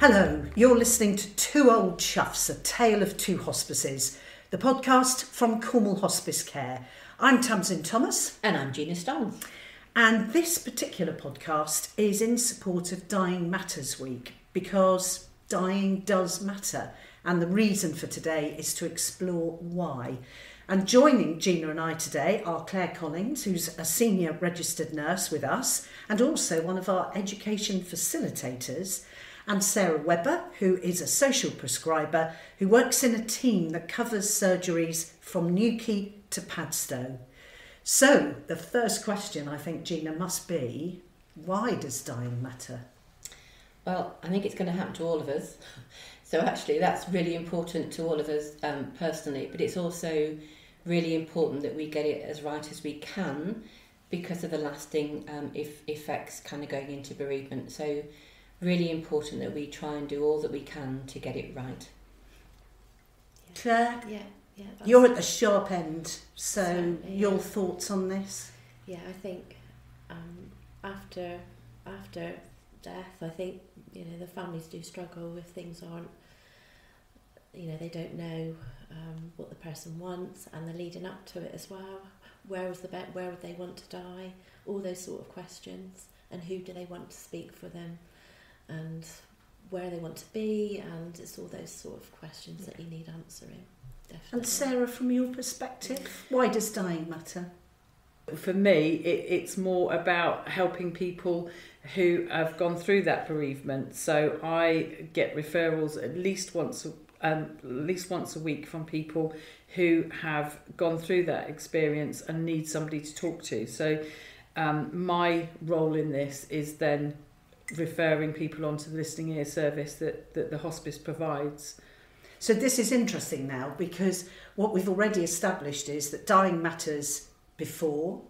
Hello, you're listening to Two Old Chuffs, A Tale of Two Hospices, the podcast from Cornwall Hospice Care. I'm Tamsin Thomas. And I'm Gina Stones. And this particular podcast is in support of Dying Matters Week, because dying does matter. And the reason for today is to explore why. And joining Gina and I today are Claire Collings, who's a senior registered nurse with us, and also one of our education facilitators, and Sarah Webber, who is a social prescriber who works in a team that covers surgeries from Newquay to Padstow. So the first question, I think, Gina, must be, why does dying matter? Well, I think it's going to happen to all of us. So actually that's really important to all of us personally, but it's also really important that we get it as right as we can because of the lasting effects kind of going into bereavement. So really important that we try and do all that we can to get it right. Claire? Yeah. You're at the sharp end, so Certainly, your yeah. thoughts on this? Yeah, I think after death, I think, the families do struggle if things aren't, they don't know what the person wants, and they're leading up to it as well. Where would they want to die? All those sort of questions, and who do they want to speak for them, and where they want to be, and it's all those sort of questions that you need answering. Definitely. And Sarah, from your perspective, why does dying matter? For me, it's more about helping people who have gone through that bereavement. So I get referrals at least once a week from people who have gone through that experience and need somebody to talk to. So my role in this is then referring people onto the listening ear service that the hospice provides. So this is interesting now, because what we've already established is that dying matters before,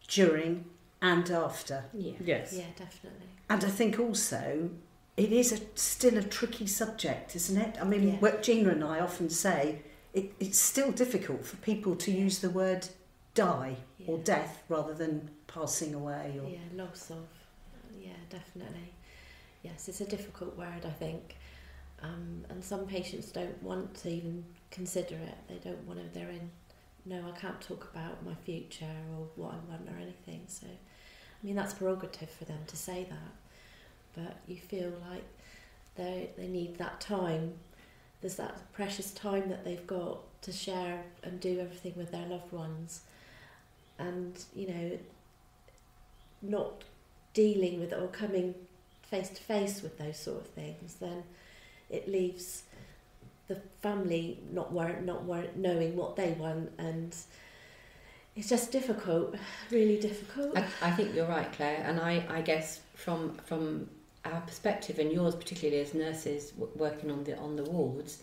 during and after. Yeah. Yes. Yeah, definitely. And I think also it is still a tricky subject, isn't it? I mean, Yeah. what Gina and I often say, it's still difficult for people to use the word die or Yeah. death rather than passing away. Or... Yeah, loss of. Yeah, definitely. Yes, it's a difficult word, I think. And some patients don't want to even consider it. They don't want to, no, I can't talk about my future or what I want or anything. So, I mean, that's prerogative for them to say that. But you feel like they need that time. There's that precious time that they've got to share and do everything with their loved ones. And, not dealing with it or coming face to face with those sort of things, then it leaves the family not knowing what they want, and it's just difficult, really difficult. I think you're right, Claire, and I guess from our perspective and yours, particularly as nurses working on the wards,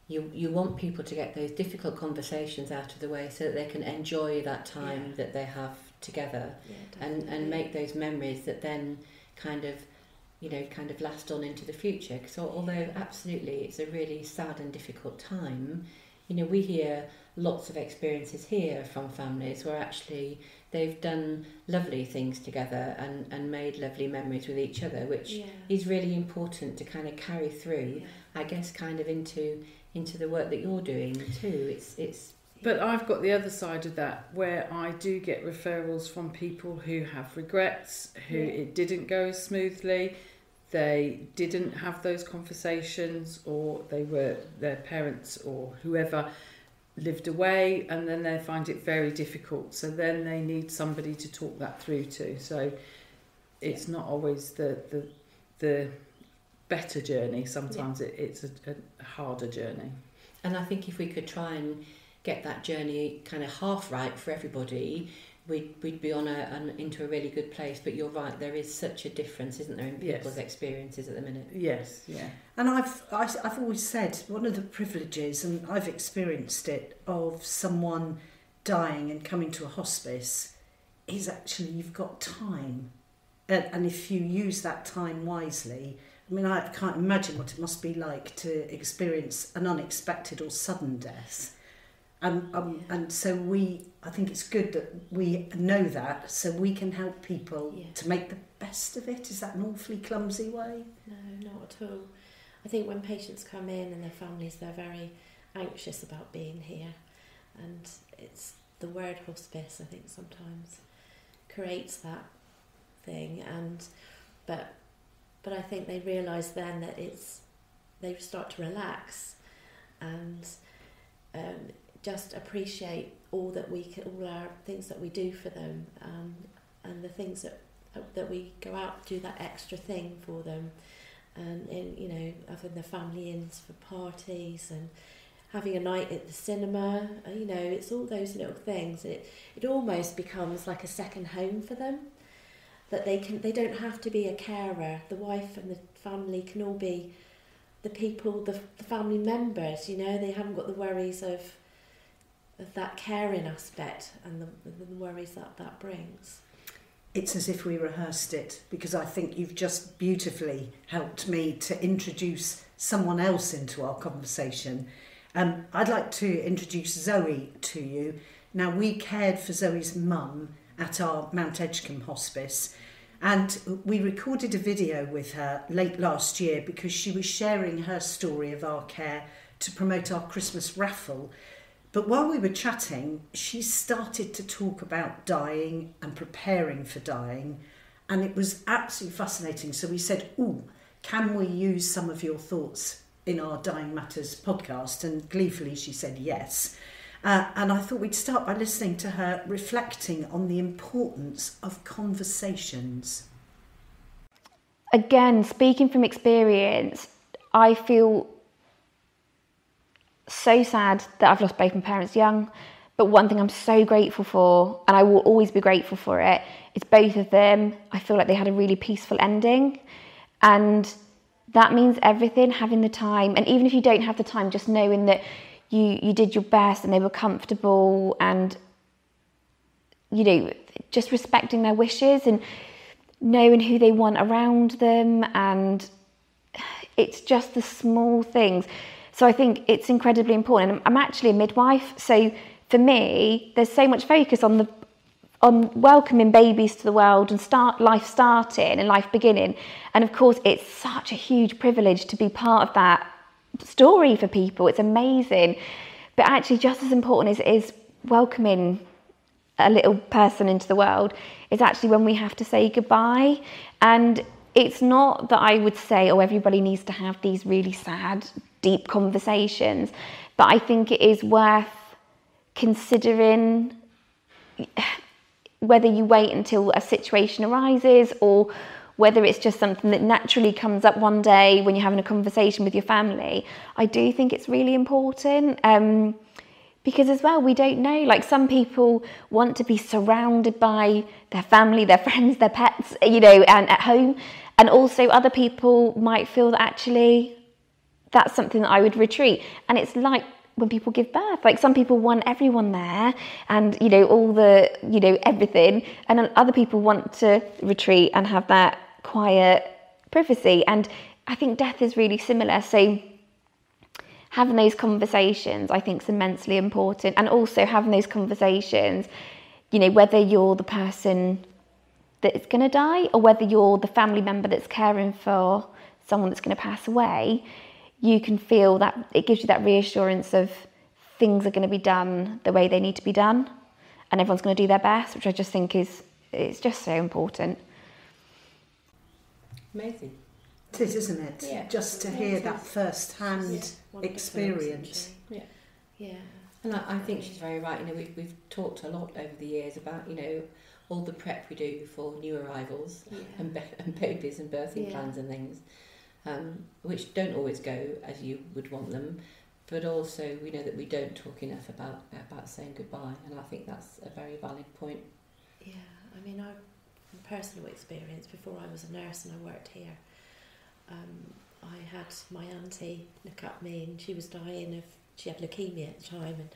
you want people to get those difficult conversations out of the way so that they can enjoy that time that they have together, and make those memories that then kind of last on into the future. Because although absolutely it's a really sad and difficult time, we hear lots of experiences here from families where actually they've done lovely things together and made lovely memories with each other, which is really important to kind of carry through, I guess, kind of into the work that you're doing too. It's But I've got the other side of that, where I do get referrals from people who have regrets, who it didn't go as smoothly, they didn't have those conversations, or their parents or whoever lived away, and then they find it very difficult. So then they need somebody to talk that through to. So it's not always the better journey. Sometimes it's a harder journey. And I think if we could try and get that journey kind of half right for everybody, we'd be into a really good place. But you're right, there is such a difference, isn't there, in people's experiences at the minute? Yes, yeah. And I've always said one of the privileges, and I've experienced it, of someone dying and coming to a hospice is actually you've got time, and if you use that time wisely. I mean, I can't imagine what it must be like to experience an unexpected or sudden death. And so I think it's good that we know that, so we can help people to make the best of it. Is that an awfully clumsy way? No, not at all. I think when patients come in and their families, they're very anxious about being here, and it's the word hospice, I think, sometimes creates that thing, and but I think they realise then that they start to relax and just appreciate all our things that we do for them, and the things that we go out, do that extra thing for them, and having the family in for parties and having a night at the cinema. It's all those little things. It almost becomes like a second home for them, that they don't have to be a carer. The wife and the family can all be the people, the family members. They haven't got the worries of that caring aspect and the worries that brings. It's as if we rehearsed it, because I think you've just beautifully helped me to introduce someone else into our conversation. I'd like to introduce Zoe to you. Now, we cared for Zoe's mum at our Mount Edgecombe Hospice, and we recorded a video with her late last year because she was sharing her story of our care to promote our Christmas raffle. But while we were chatting, she started to talk about dying and preparing for dying, and it was absolutely fascinating. So we said, can we use some of your thoughts in our Dying Matters podcast? And gleefully she said yes. And I thought we'd start by listening to her reflecting on the importance of conversations. Again, speaking from experience, I feel so sad that I've lost both my parents young, but one thing I'm so grateful for, and I will always be grateful for it, is both of them, I feel like they had a really peaceful ending, and that means everything, having the time. And even if you don't have the time, just knowing that you did your best and they were comfortable, and just respecting their wishes and knowing who they want around them, and it's just the small things. So I think it's incredibly important. I'm actually a midwife, so for me, there's so much focus on welcoming babies to the world and life starting and life beginning. And of course, it's such a huge privilege to be part of that story for people. It's amazing. But actually, just as important is welcoming a little person into the world is actually when we have to say goodbye. And it's not that I would say, everybody needs to have these really sad, deep conversations, but I think it is worth considering whether you wait until a situation arises or whether it's just something that naturally comes up one day when you're having a conversation with your family. I do think it's really important because as well, we don't know, like some people want to be surrounded by their family, their friends, their pets, and at home. And also other people might feel that actually that's something that I would retreat. And it's like when people give birth, like some people want everyone there and, all the, everything. And then other people want to retreat and have that quiet privacy. And I think death is really similar. So having those conversations, I think, is immensely important. And also having those conversations, whether you're the person that is going to die or whether you're the family member that's caring for someone that's going to pass away, you can feel that it gives you that reassurance of things are going to be done the way they need to be done and everyone's going to do their best, which I just think it's just so important. Amazing. It is, isn't it? Yeah. Just to hear that first-hand experience. Yeah. Yeah. And I think she's very right. We've talked a lot over the years about, all the prep we do for new arrivals and babies and birthing plans and things, which don't always go as you would want them. But also we know that we don't talk enough about saying goodbye, and I think that's a very valid point. Yeah, I mean, from personal experience, before I was a nurse and I worked here, I had my auntie look at me, and she was dying she had leukemia at the time, and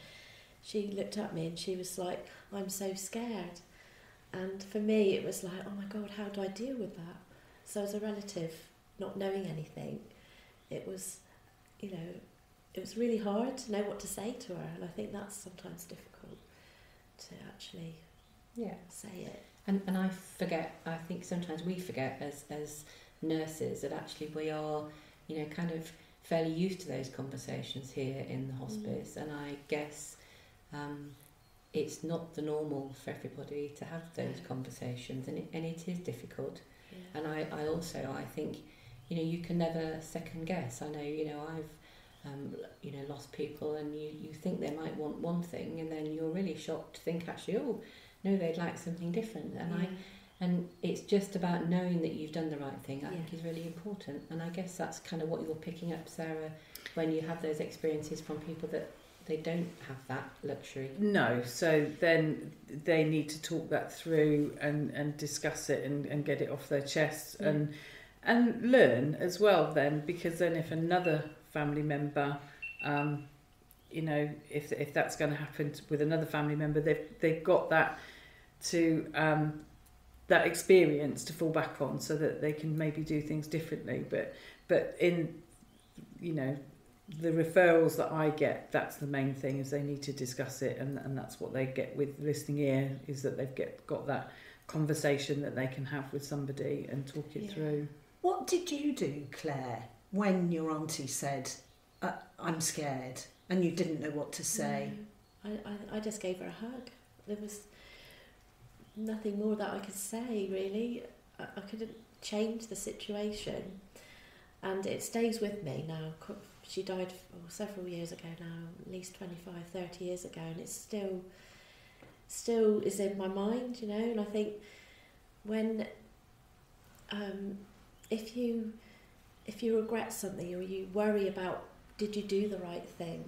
she looked at me and she was like, "I'm so scared." And for me, it was like, oh my God, how do I deal with that? So as a relative, not knowing anything, it was, it was really hard to know what to say to her. And I think that's sometimes difficult to actually say it. And I think sometimes we forget as nurses that actually we are, kind of fairly used to those conversations here in the hospice, and I guess it's not the normal for everybody to have those conversations, and it is difficult. Yeah. And I think, you know, you can never second guess. I know, you know, I've lost people, and you think they might want one thing, and then you're really shocked to think actually, oh no, they'd like something different. And it's just about knowing that you've done the right thing, I think is really important. And I guess that's kind of what you're picking up, Sarah, when you have those experiences from people that they don't have that luxury. No, so then they need to talk that through and discuss it and get it off their chest and learn as well then, because then if another family member, you know, if that's going to happen with another family member, they've got that to that experience to fall back on, so that they can maybe do things differently. But in, you know, the referrals that I get, that's the main thing, is they need to discuss it, and that's what they get with listening ear, is that they've got that conversation that they can have with somebody and talk it through. What did you do, Claire, when your auntie said, I'm scared, and you didn't know what to say? I just gave her a hug. There was nothing more that I could say, really. I couldn't change the situation, and it stays with me now. She died several years ago now, at least 25, 30 years ago, and it's still is in my mind, you know. And I think when if you regret something, or you worry about, did you do the right thing,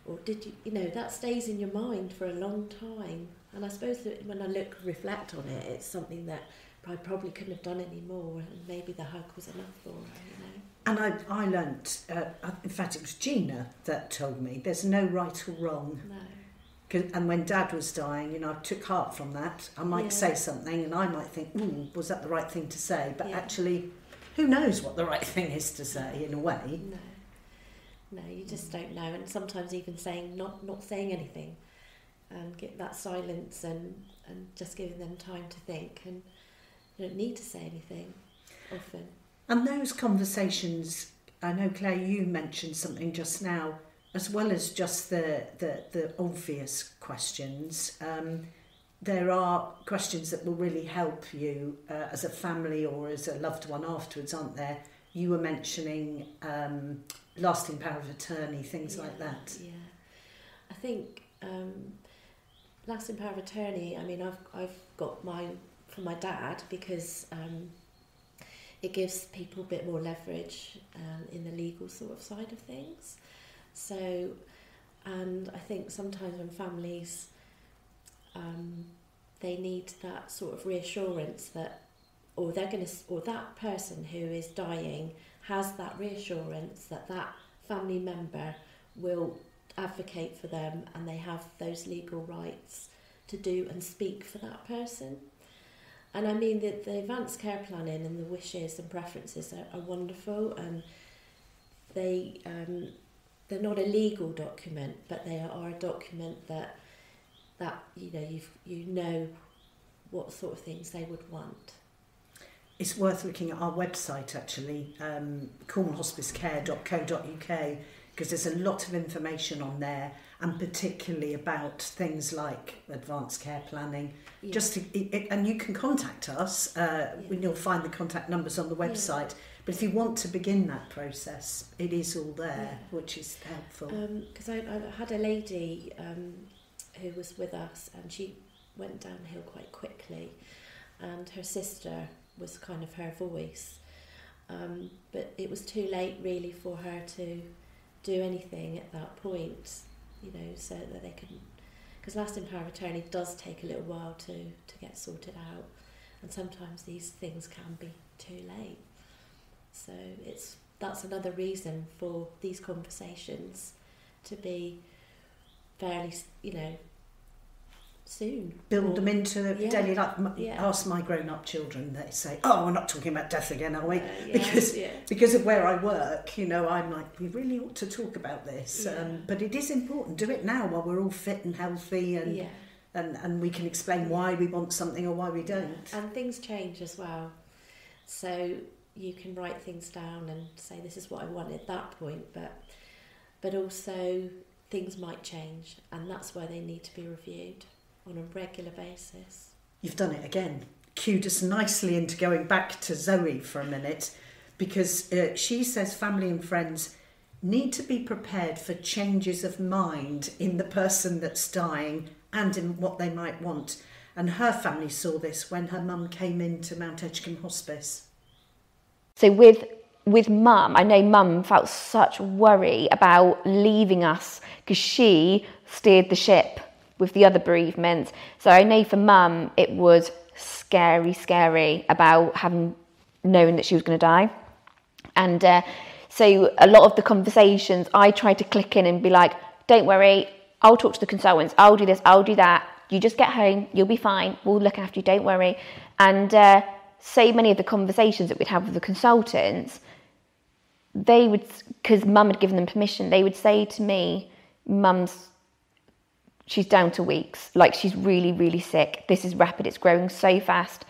or did you know, that stays in your mind for a long time. And I suppose that when I reflect on it, it's something that I probably couldn't have done anymore, and maybe the hug was enough for her, you know. And I learnt, in fact it was Gina that told me, there's no right or wrong. No. And when Dad was dying, you know, I took heart from that. I might say something, and I might think, was that the right thing to say? But actually, who knows what the right thing is to say, in a way? No, you just don't know. And sometimes even saying, not saying anything, and get that silence and just giving them time to think, and you don't need to say anything often. And those conversations, I know, Claire, you mentioned something just now, as well as just the obvious questions. There are questions that will really help you as a family or as a loved one afterwards, aren't there? You were mentioning lasting power of attorney, things like that. Yeah, I think lasting power of attorney, I mean, I've got mine from my dad, because it gives people a bit more leverage in the legal sort of side of things. So, and I think sometimes when families, they need that sort of reassurance that, or that person who is dying has that reassurance that that family member will advocate for them, and they have those legal rights to do and speak for that person. And I mean, the advanced care planning and the wishes and preferences are wonderful, and they're not a legal document, but they are a document that you know, you know what sort of things they would want. It's worth looking at our website, actually, cornwallhospicecare.co.uk, because there's a lot of information on there, and particularly about things like advanced care planning. And you can contact us, when you'll find the contact numbers on the website. But if you want to begin that process, it is all there, which is helpful. Because I had a lady who was with us, and she went downhill quite quickly, and her sister was kind of her voice. But it was too late really for her to do anything at that point, you know, so that they couldn't, because lasting power of attorney does take a little while to get sorted out, and sometimes these things can be too late. So that's another reason for these conversations to be fairly, you know, soon. Build them into daily life. Ask my grown-up children, they say, we're not talking about death again, are we? Because of where I work, you know, I'm like, we really ought to talk about this. But it is important. Do it now while we're all fit and healthy, and we can explain why we want something or why we don't. And things change as well. So, you can write things down and say this is what I want at that point, but also things might change, and that's where they need to be reviewed on a regular basis. You've done it again. Cued us nicely into going back to Zoe for a minute, because she says family and friends need to be prepared for changes of mind in the person that's dying and in what they might want. And her family saw this when her mum came into Mount Edgecombe Hospice. So with mum, I know mum felt such worry about leaving us because she steered the ship with the other bereavements. So I know for mum it was scary about knowing that she was going to die. And so a lot of the conversations I tried to click in and be like, don't worry, I'll talk to the consultants, I'll do this, I'll do that. You just get home, you'll be fine, we'll look after you, don't worry. And so many of the conversations that we'd have with the consultants, they would, because mum had given them permission, they would say to me, she's down to weeks, like she's really sick, this is rapid, it's growing so fast.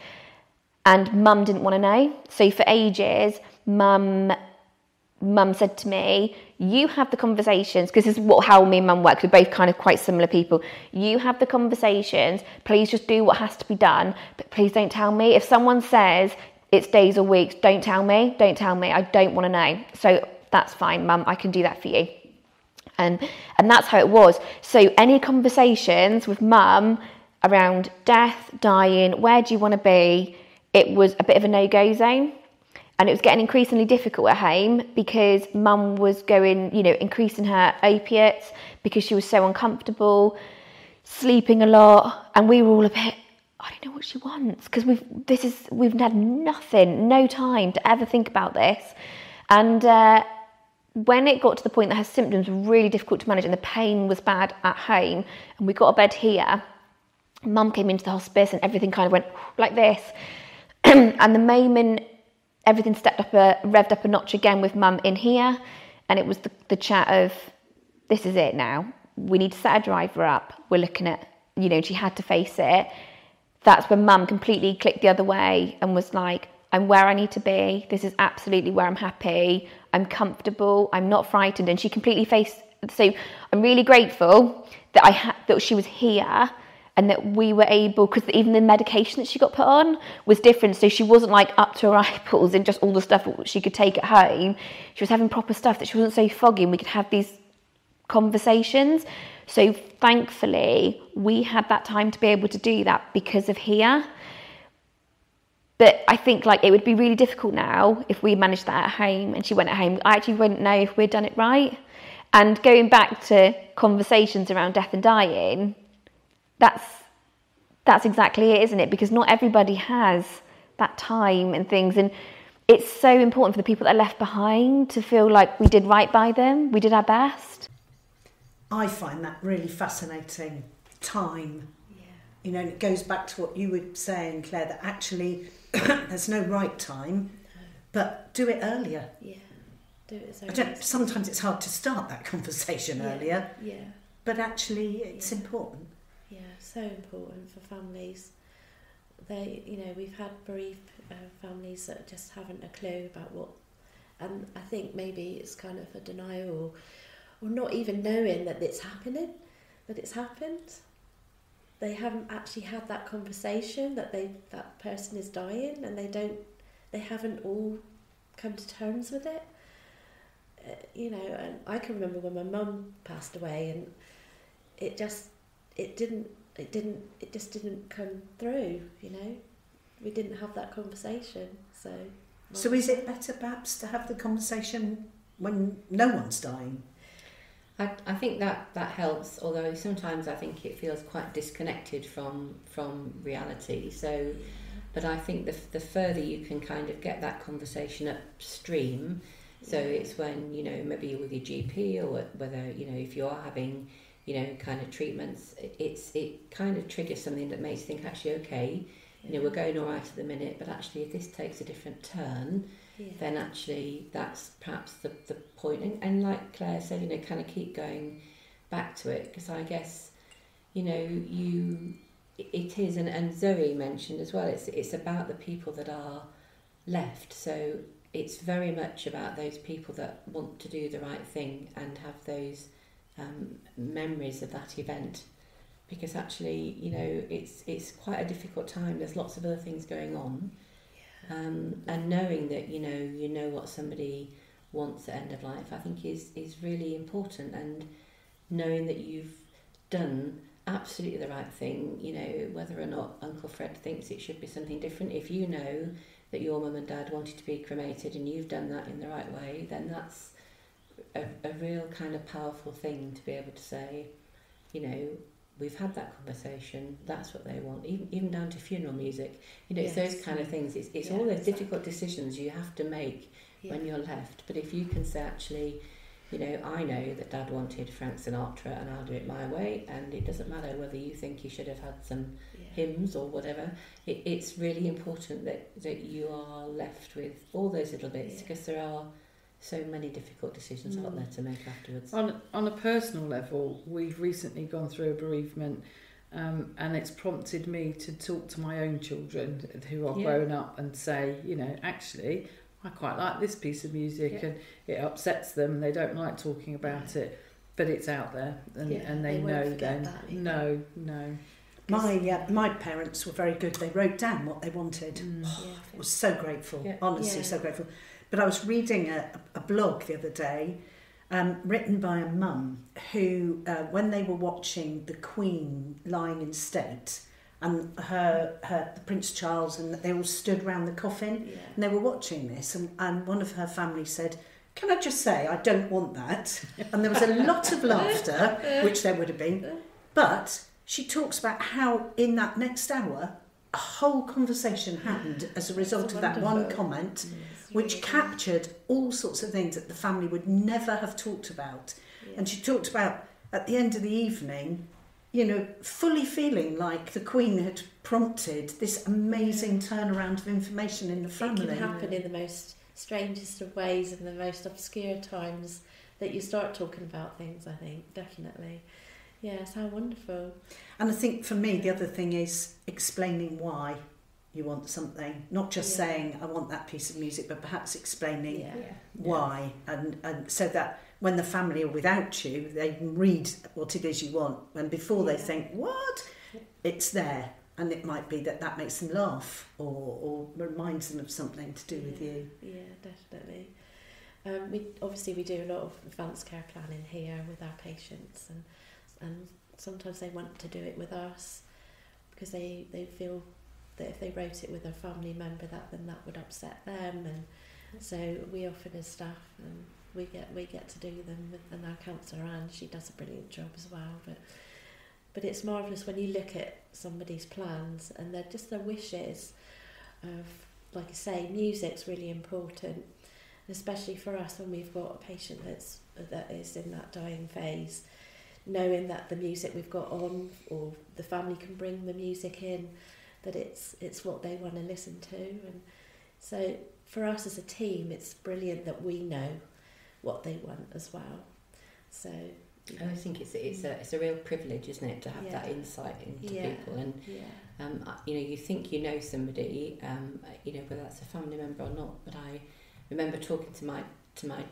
And mum didn't want to know. So for ages, mum said to me, you have the conversations, because this is how me and mum work, we're both kind of quite similar people. You have the conversations, please just do what has to be done, but please don't tell me. If someone says it's days or weeks, don't tell me, I don't want to know. So that's fine, mum, I can do that for you. And that's how it was. So any conversations with mum around death, dying, where do you want to be, it was a bit of a no-go zone. And it was getting increasingly difficult at home because mum was going, increasing her opiates because she was so uncomfortable, sleeping a lot. And we were all a bit, I don't know what she wants, because we've had no time to ever think about this. And when it got to the point that her symptoms were really difficult to manage and the pain was bad at home, and we got a bed here, mum came into the hospice and everything kind of went like this. And the moment everything revved up a notch again with mum in here, and it was the chat of, this is it now. We need to set our driver up. We're looking at, she had to face it. That's when mum completely clicked the other way and was like, I'm where I need to be. This is absolutely where I'm happy. I'm comfortable. I'm not frightened. And she completely faced. So I'm really grateful that that she was here, and that we were able, because even the medication that she got put on was different. So she wasn't like up to her eyeballs in just all the stuff that she could take at home. She was having proper stuff that she wasn't so foggy, and we could have these conversations. So thankfully, we had that time to be able to do that because of here. But I think it would be really difficult now if we managed that at home and she went at home. I actually wouldn't know if we'd done it right. And going back to conversations around death and dying, that's exactly it, isn't it? Because not everybody has that time and things, and it's so important for the people that are left behind to feel like we did right by them, we did our best. I find that really fascinating. Time. Yeah. It goes back to what you were saying, Claire, that actually there's no right time, but do it earlier. Yeah, do it as early. Sometimes it's hard to start that conversation earlier. Yeah. But actually it's important. Yeah, so important for families. We've had bereaved families that just haven't a clue about what, and I think maybe it's kind of a denial or not even knowing that it's happening, that it's happened. They haven't actually had that conversation that person is dying, and they haven't all come to terms with it. And I can remember when my mum passed away, and it just didn't come through. We didn't have that conversation. So is it better perhaps to have the conversation when no one's dying? I think that helps, although sometimes I think it feels quite disconnected from reality. So, but I think the further you can kind of get that conversation upstream, so it's when maybe you're with your GP, or whether if you are having kind of treatments, it kind of triggers something that makes you think, actually, okay, we're going all right at the minute, but actually if this takes a different turn, then actually that's perhaps the point. And like Claire said, kind of keep going back to it, because I guess, it is, and Zoe mentioned as well, it's about the people that are left. So it's very much about those people that want to do the right thing and have those memories of that event, because actually, you know, it's quite a difficult time. There's lots of other things going on, and knowing that you know what somebody wants at end of life, I think is really important, and knowing that you've done absolutely the right thing, you know, whether or not Uncle Fred thinks it should be something different. If you know that your mum and dad wanted to be cremated and you've done that in the right way, then that's a real kind of powerful thing to be able to say, you know, we've had that conversation, that's what they want, even down to funeral music. You know, it's those kind of things. It's all those difficult decisions you have to make when you're left. But if you can say, actually, you know, I know that Dad wanted Frank Sinatra and I'll do it my way, and it doesn't matter whether you think he should have had some hymns or whatever. It's really important that you are left with all those little bits, because there are so many difficult decisions out there to make afterwards. On a personal level, we've recently gone through a bereavement, and it's prompted me to talk to my own children who are grown up and say, you know, actually, I quite like this piece of music, and it upsets them. They don't like talking about it, but it's out there, and they know then. No. My parents were very good. They wrote down what they wanted. I was so grateful, honestly, so grateful. But I was reading a blog the other day, written by a mum who, when they were watching the Queen lying in state, and the Prince Charles, and they all stood round the coffin, and they were watching this, and one of her family said, "Can I just say, I don't want that?" And there was a lot of laughter, which there would have been, but she talks about how in that next hour, a whole conversation happened as a result of that one comment, which captured all sorts of things that the family would never have talked about. And she talked about, at the end of the evening, you know, fully feeling like the Queen had prompted this amazing turnaround of information in the family. It can happen in the most strangest of ways, in the most obscure times, that you start talking about things, I think, definitely. Yes, how wonderful. And I think for me, the other thing is explaining why you want something, not just saying, I want that piece of music, but perhaps explaining why, and so that when the family are without you, they can read what it is you want, and before they think, what? It's there, and it might be that makes them laugh, or reminds them of something to do with you. Yeah, definitely. We do a lot of advanced care planning here with our patients, and sometimes they want to do it with us because they feel that if they wrote it with a family member, then that would upset them, and so we offer the stuff, and we get to do them, and our counsellor Anne, she does a brilliant job as well. But it's marvellous when you look at somebody's plans and they're just their wishes of, like I say, music's really important, especially for us when we've got a patient that is in that dying phase. Knowing that the music we've got on, or the family can bring the music in, that it's what they want to listen to, and so for us as a team, it's brilliant that we know what they want as well. So I think it's a real privilege, isn't it, to have that insight into people, and you know, you think you know somebody, you know, whether that's a family member or not. But I remember talking to my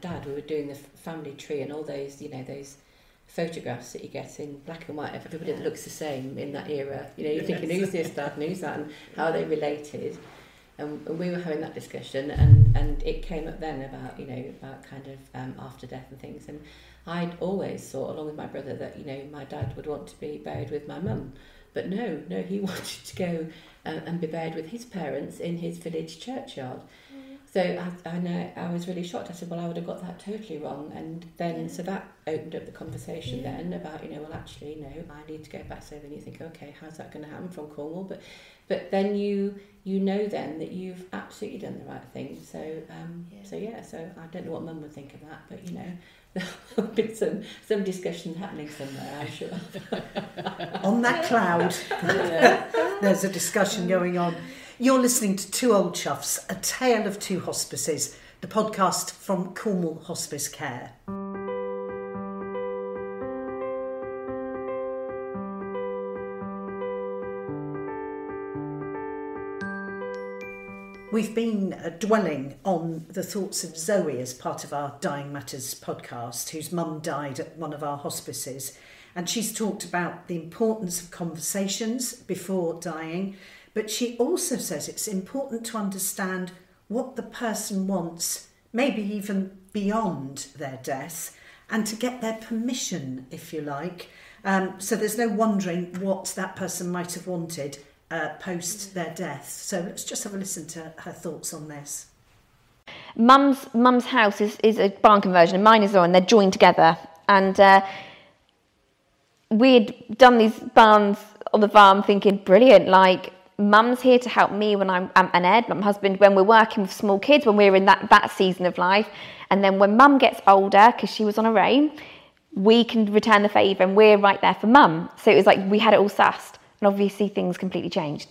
dad. We were doing the family tree and all those, you know, those photographs that you get in black and white of everybody that looks the same in that era. You know, you're thinking, who's this dad and who's that, and how they related. And we were having that discussion, and it came up then about, you know, about kind of after death and things. And I'd always thought, along with my brother, that, you know, my dad would want to be buried with my mum. But no, he wanted to go and be buried with his parents in his village churchyard. So I know, I was really shocked. I said, well, I would have got that totally wrong. And then, so that opened up the conversation then about, you know, well, actually, no, I need to go back. So then you think, okay, how's that going to happen from Cornwall? But then you know then that you've absolutely done the right thing. So, so I don't know what Mum would think of that, but, you know, there'll be some discussion happening somewhere, I'm sure. On that cloud, there's a discussion going on. You're listening to Two Old Chuffs, A Tale of Two Hospices, the podcast from Cornwall Hospice Care. we've been dwelling on the thoughts of Zoe as part of our Dying Matters podcast, whose mum died at one of our hospices. And she's talked about the importance of conversations before dying, but she also says it's important to understand what the person wants, maybe even beyond their death, and to get their permission, if you like. So there's no wondering what that person might have wanted post their death. So let's just have a listen to her thoughts on this. Mum's house is a barn conversion, and mine is on. They're joined together, and we'd done these barns on the farm, thinking, brilliant. Like, Mum's here to help me when I'm and Ed, my husband, when we're working with small kids, when we're in that season of life, and then when Mum gets older, because she was on her own, we can return the favour, and we're right there for Mum. So it was like we had it all sussed. And obviously things completely changed.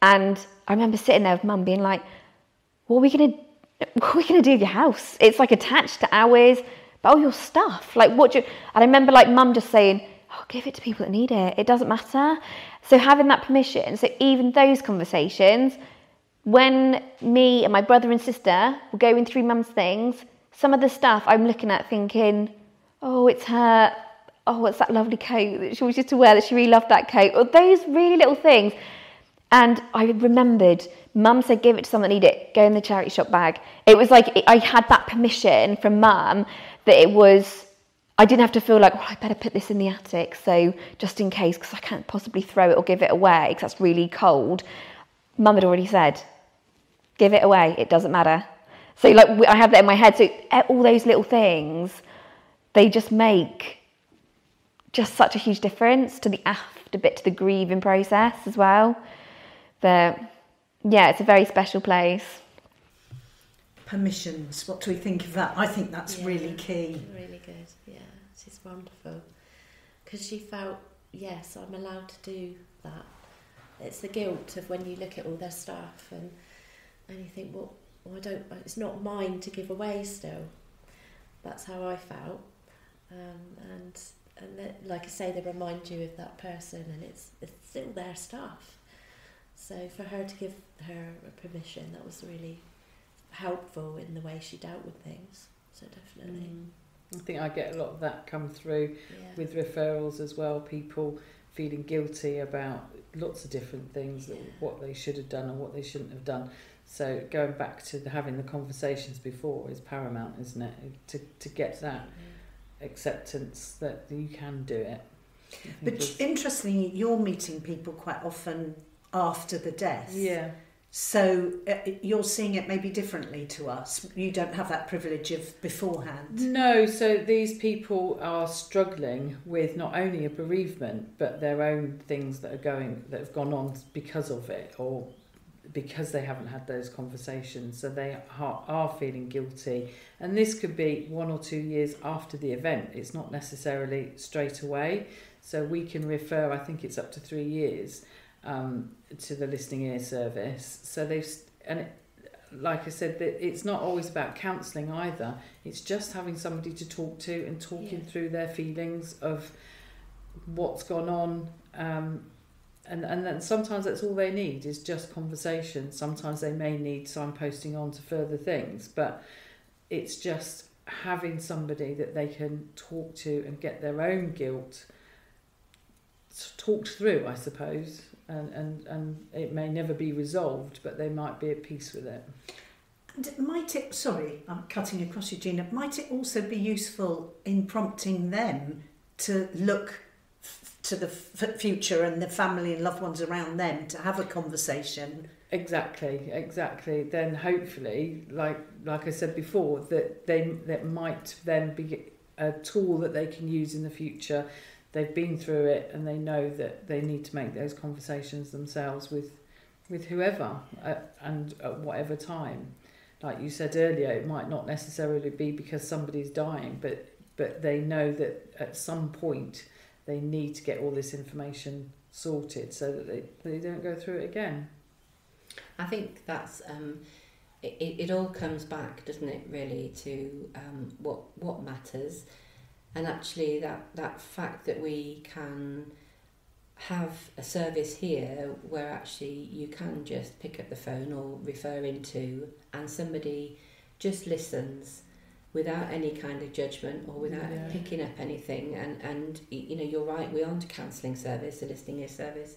And I remember sitting there with Mum being like, what are we going to do with your house? It's like attached to ours, but all your stuff. Like, what do you... And I remember like Mum just saying, oh, give it to people that need it. It doesn't matter. So having that permission, so even those conversations, when me and my brother and sister were going through Mum's things, some of the stuff I'm looking at thinking, oh, it's her... oh, what's that lovely coat that she always used to wear, that she really loved that coat, or those really little things. And I remembered, Mum said, give it to someone that need it, go in the charity shop bag. It was like, I had that permission from Mum that it was, I didn't have to feel like, well, I better put this in the attic, so just in case, because I can't possibly throw it or give it away, because that's really cold. Mum had already said, give it away, it doesn't matter. So like, I have that in my head, so all those little things, they just make just such a huge difference to the after bit, to the grieving process as well. But yeah, it's a very special place. Permissions, what do we think of that? I think that's really key. Really good, yeah, she's wonderful. Because she felt, yes, I'm allowed to do that. It's the guilt of when you look at all their stuff and you think, well, it's not mine to give away still. That's how I felt. And that, like I say, they remind you of that person, and it's still their stuff. So for her to give her permission, that was really helpful in the way she dealt with things. So definitely. I think I get a lot of that come through with referrals as well. People feeling guilty about lots of different things, what they should have done and what they shouldn't have done. So going back to having the conversations before is paramount, isn't it? To get that acceptance that you can do it. But interestingly, you're meeting people quite often after the death. Yeah. So you're seeing it maybe differently to us. You don't have that privilege of beforehand. No, so these people are struggling with not only a bereavement, but their own things that have gone on because of it, or because they haven't had those conversations. So they are feeling guilty. And this could be 1 or 2 years after the event. It's not necessarily straight away. So we can refer, I think it's up to 3 years, to the listening ear service. So like I said, it's not always about counselling either. It's just having somebody to talk to and talking through their feelings of what's gone on. And then sometimes that's all they need is just conversation. Sometimes they may need signposting on to further things, but it's just having somebody that they can talk to and get their own guilt talked through, I suppose. And it may never be resolved, but they might be at peace with it. And might it, sorry, I'm cutting across you, Gina, might it also be useful in prompting them to look to the future and the family and loved ones around them to have a conversation? Exactly. Then hopefully, like I said before, that might then be a tool that they can use in the future. They've been through it and they know that they need to make those conversations themselves with whoever and at whatever time. Like you said earlier, it might not necessarily be because somebody's dying, but they know that at some point they need to get all this information sorted so that they don't go through it again. I think that's it all comes back, doesn't it, really, to what matters. And actually that fact that we can have a service here where actually you can just pick up the phone or refer into, and somebody just listens without any kind of judgment or without picking up anything. And you know, you're right, we aren't a counselling service, a listening ear service,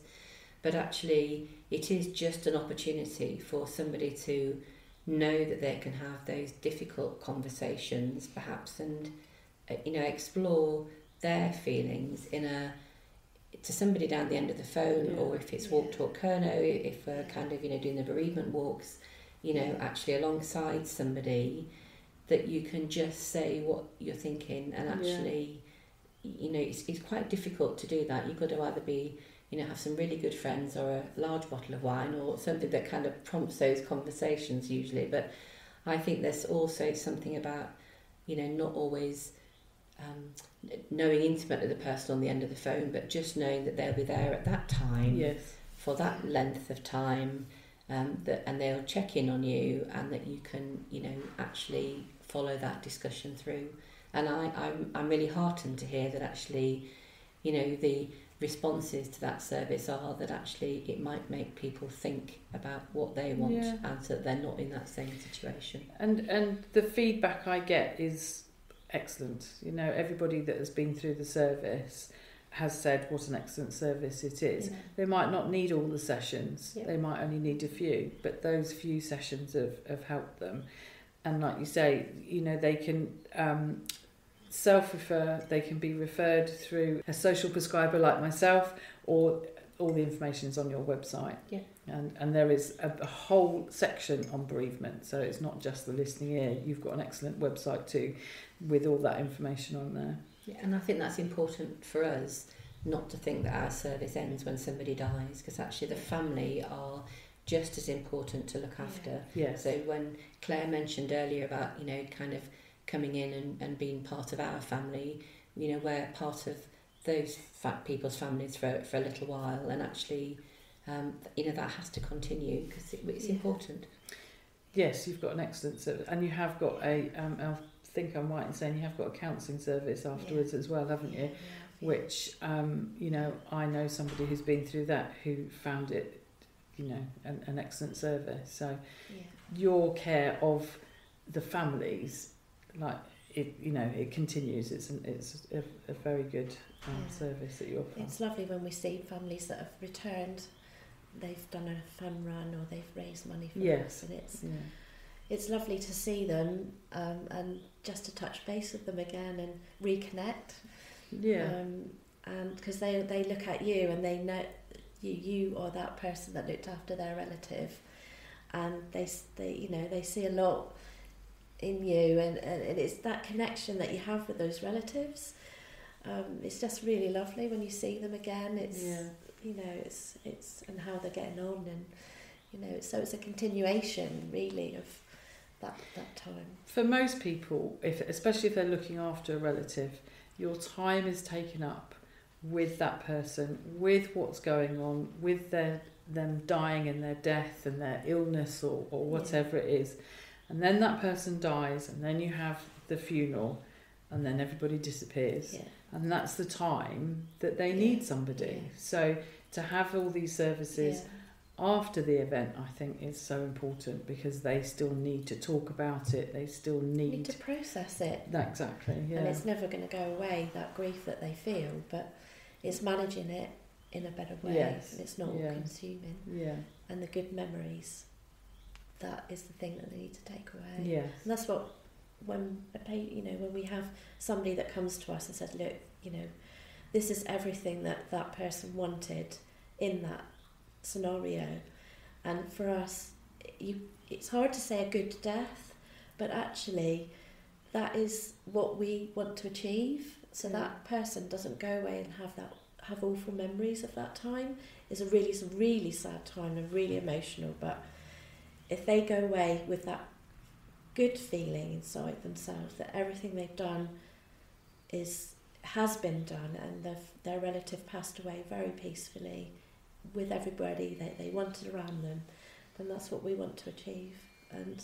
but actually it is just an opportunity for somebody to know that they can have those difficult conversations perhaps, and you know, explore their feelings to somebody down the end of the phone, or if it's walk talk Kerno, if we're kind of, you know, doing the bereavement walks, you know, actually alongside somebody, that you can just say what you're thinking. And actually, you know, it's quite difficult to do that. You've got to either be, you know, have some really good friends or a large bottle of wine or something that kind of prompts those conversations usually. But I think there's also something about, you know, not always knowing intimately the person on the end of the phone, but just knowing that they'll be there at that time for that length of time, and they'll check in on you, and that you can, you know, actually follow that discussion through. And I'm really heartened to hear that actually, you know, the responses to that service are that actually it might make people think about what they want, and so that they're not in that same situation. And the feedback I get is excellent. You know, everybody that has been through the service has said what an excellent service it is. They might not need all the sessions, they might only need a few, but those few sessions have helped them. And like you say, you know, they can self-refer, they can be referred through a social prescriber like myself, or all the information is on your website. And there is a whole section on bereavement, so it's not just the listening ear. You've got an excellent website too, with all that information on there. And I think that's important for us, not to think that our service ends when somebody dies, because actually the family are just as important to look after. So when Claire mentioned earlier about, you know, kind of coming in and being part of our family, you know, we're part of those people's families for a little while, and actually, you know, that has to continue because it's important. Yes, you've got an excellent service, and you have got I think I'm right in saying you have got a counselling service afterwards as well, haven't you? Which, you know, I know somebody who's been through that who found it, you know, an excellent service. So your care of the families, like it, you know, it continues. It's a very good service that you offer. It's lovely when we see families that have returned. They've done a fun run or they've raised money for us, and it's lovely to see them and just to touch base with them again and reconnect. And because they look at you and they know you are that person that looked after their relative, and they you know, they see a lot in you, and it's that connection that you have with those relatives. It's just really lovely when you see them again. It's you know, it's and how they're getting on, and you know, so it's a continuation really of that time. For most people, especially if they're looking after a relative, your time is taken up with that person, with what's going on, with them dying and their death and their illness or whatever it is. And then that person dies, and then you have the funeral, and then everybody disappears. And that's the time that they need somebody. So to have all these services after the event, I think, is so important, because they still need to talk about it. They still need to process it. Exactly, And it's never going to go away, that grief that they feel, but it's managing it in a better way. And it's not all consuming. And the good memories, that is the thing that they need to take away. And that's what, when we have somebody that comes to us and says, look, you know, this is everything that person wanted in that scenario. And for us, it's hard to say a good death, but actually that is what we want to achieve. So that person doesn't go away and have awful memories of that time. It's a really sad time and really emotional, but if they go away with that good feeling inside themselves that everything they've done has been done, and their relative passed away very peacefully with everybody that they wanted around them, then that's what we want to achieve, and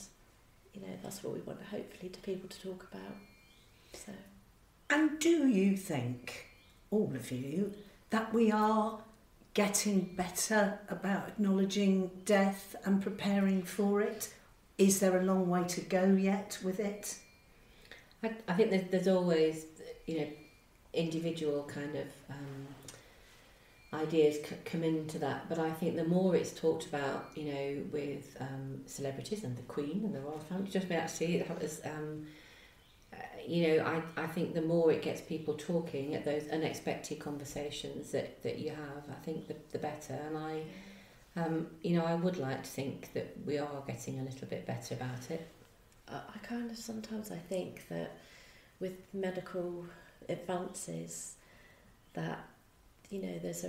you know, that's what we want hopefully to people to talk about. So, and do you think, all of you, that we are getting better about acknowledging death and preparing for it? Is there a long way to go yet with it? I think there's always, individual kind of ideas come into that, but I think the more it's talked about, with celebrities and the Queen and the royal family, just actually that was, I think the more it gets people talking at those unexpected conversations that you have, I think the better. And I would like to think that we are getting a little bit better about it. I kind of sometimes I think that with medical advances that there's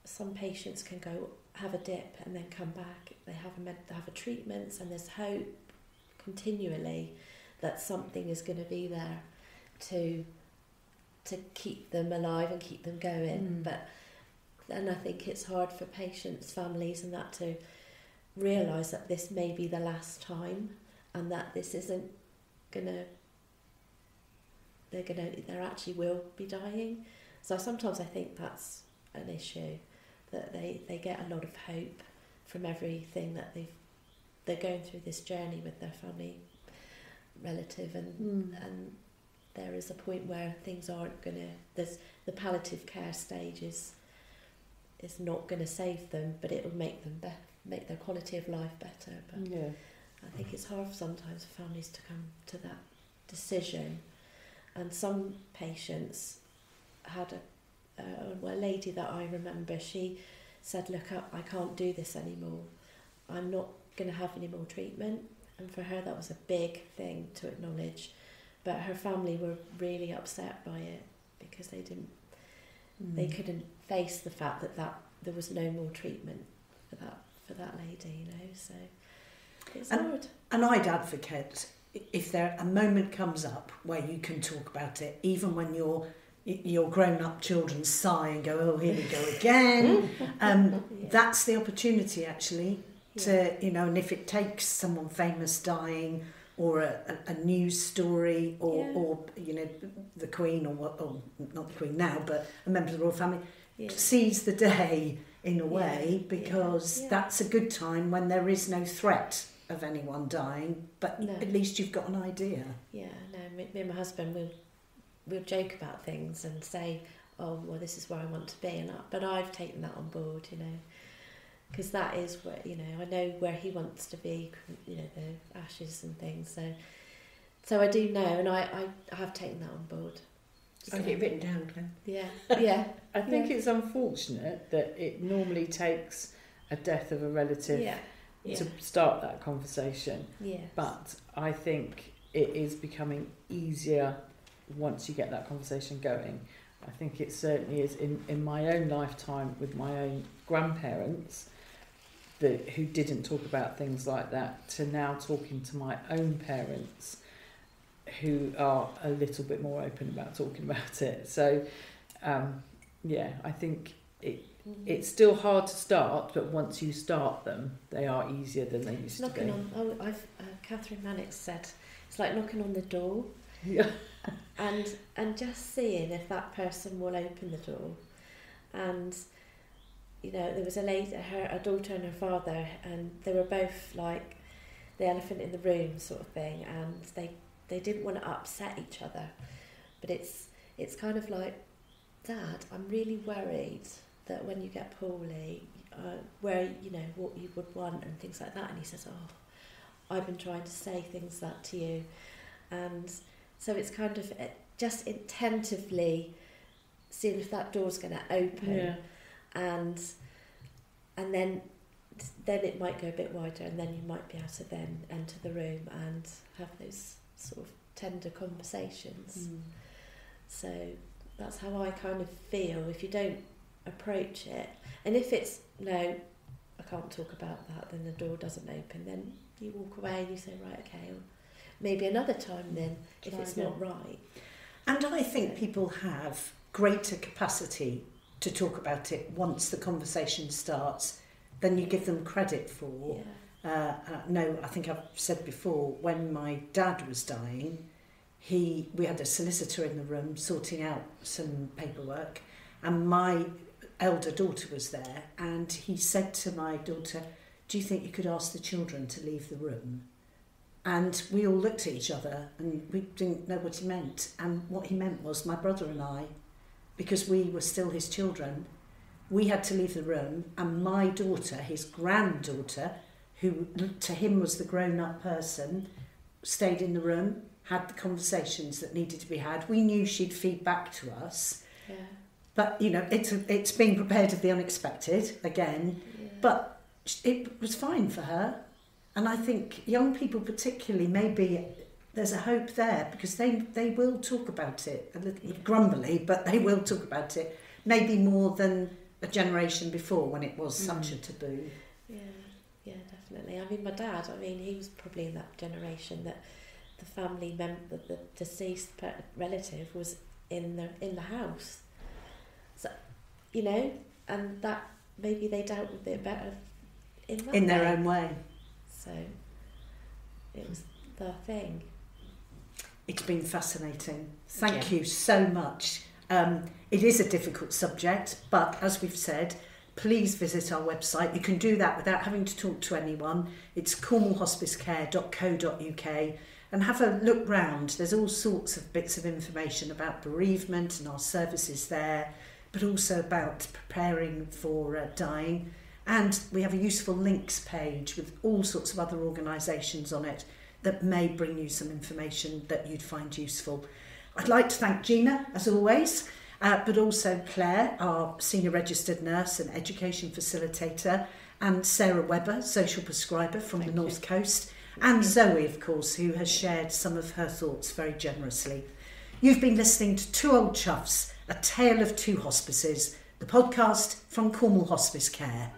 some patients can go have a dip and then come back, they have a treatments, and there's hope continually that something is going to be there to keep them alive and keep them going. And I think it's hard for patients, families and that to realise that this may be the last time, and that this isn't gonna they actually will be dying. So sometimes I think that's an issue, that they get a lot of hope from everything that they're going through this journey with their family relative, and there is a point where things aren't gonna, there's the palliative care stage is not going to save them, but it will make them make their quality of life better. But I think it's hard sometimes for families to come to that decision. And some patients had a lady that I remember, she said, look, I can't do this anymore. I'm not going to have any more treatment. And for her that was a big thing to acknowledge. But her family were really upset by it because they didn't, they couldn't face the fact that there was no more treatment for that lady, so it's hard. And I'd advocate, if there a moment comes up where you can talk about it, even when your grown-up children sigh and go, oh, here we go again, that's the opportunity actually to, and if it takes someone famous dying, or a news story, or the Queen, or not the Queen now, but a member of the royal family, seize the day in a way, because that's a good time when there is no threat of anyone dying, but at least you've got an idea. Me and my husband, we'll joke about things and say, oh, well, this is where I want to be, but I've taken that on board, because that is where, I know where he wants to be, the ashes and things, so I do know, and I have taken that on board. So. I've got it written down, Claire. Yeah. I think it's unfortunate that it normally takes a death of a relative to start that conversation. But I think it is becoming easier once you get that conversation going. I think it certainly is in my own lifetime with my own grandparents who didn't talk about things like that, to now talking to my own parents who are a little bit more open about talking about it. So, I think it's still hard to start, but once you start them, they are easier than they used to be. Catherine Mannix said, it's like knocking on the door, and just seeing if that person will open the door. And there was a lady, a daughter and her father, and they were both like the elephant in the room sort of thing, and they didn't want to upset each other, but it's kind of like, Dad, I'm really worried that when you get poorly, where what you would want and things like that. And he says, oh, I've been trying to say things that to you, and so it's kind of just attentively seeing if that door's going to open, and then it might go a bit wider, and then you might be able to then enter the room and have those sort of tender conversations. So that's how I kind of feel. If you don't approach it, and if it's no, I can't talk about that, then the door doesn't open, then you walk away and you say, right, okay, maybe another time then, if it's not right. And I think people have greater capacity to talk about it once the conversation starts than you give them credit for. I think I've said before, when my dad was dying, we had a solicitor in the room sorting out some paperwork, and my elder daughter was there, and he said to my daughter, "Do you think you could ask the children to leave the room?" And we all looked at each other and we didn't know what he meant. And what he meant was my brother and I, because we were still his children, we had to leave the room, and my daughter, his granddaughter, who to him was the grown-up person, stayed in the room, had the conversations that needed to be had. We knew she'd feed back to us. Yeah. But, you know, it's being prepared of the unexpected again. Yeah. But it was fine for her. And I think young people particularly, maybe there's a hope there, because they will talk about it, a little grumbly, but they will talk about it, maybe more than a generation before when it was such a taboo. Yeah, definitely. I mean, my dad, he was probably in that generation that the family member, the deceased relative was in the house. So, you know, and that maybe they dealt with it better in their own way. So it was the thing. It's been fascinating. Thank you so much. It is a difficult subject, but as we've said, please visit our website. You can do that without having to talk to anyone. It's cornwallhospicecare.co.uk, and have a look round. There's all sorts of bits of information about bereavement and our services there, but also about preparing for dying. And we have a useful links page with all sorts of other organisations on it that may bring you some information that you'd find useful. I'd like to thank Gina, as always, but also Claire, our senior registered nurse and education facilitator, and Sarah Webber, social prescriber from the North Coast, and Zoe, of course, who has shared some of her thoughts very generously. You've been listening to Two Old Chuffs, A Tale of Two Hospices, the podcast from Cornwall Hospice Care.